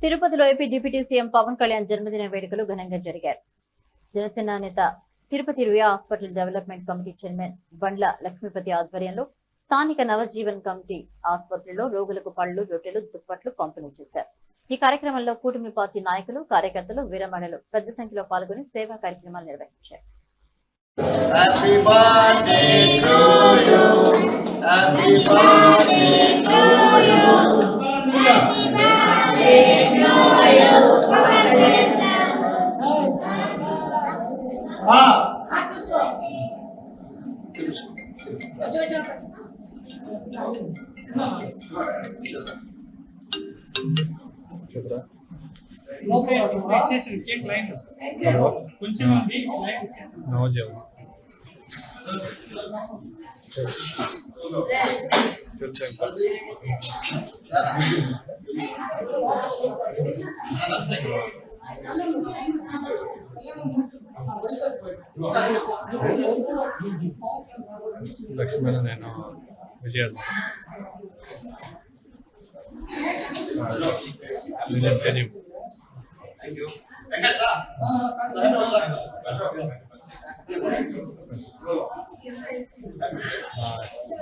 తిరుపతిలో AP deputy CM Pawan Kalyan జన్మదిన వేడుకలు ఘనంగా జరిగారు. జనసేన నేత Tirupati Ruia hospital development committee chairman Bandla Lakshmipathi ఆధ్వర్యంలో స్థానిక నవజీవన్ కమిటీ ఆసుపత్రిలో రోగులకు పళ్లు, రొట్టెలు, దుప్పట్లు పంపిణీ చేశారు. ఈ కార్యక్రమంలో కూటమి పార్టీ నాయకులు, కార్యకర్తలు, వీరమహిళలు పెద్ద సంఖ్యలో పాల్గొని సేవా కార్యక్రమాలు నిర్వహించారు. Happy birthday to you. Happy birthday to you. Happy birthday to you. లక్ష్మణ నేను విజయాలు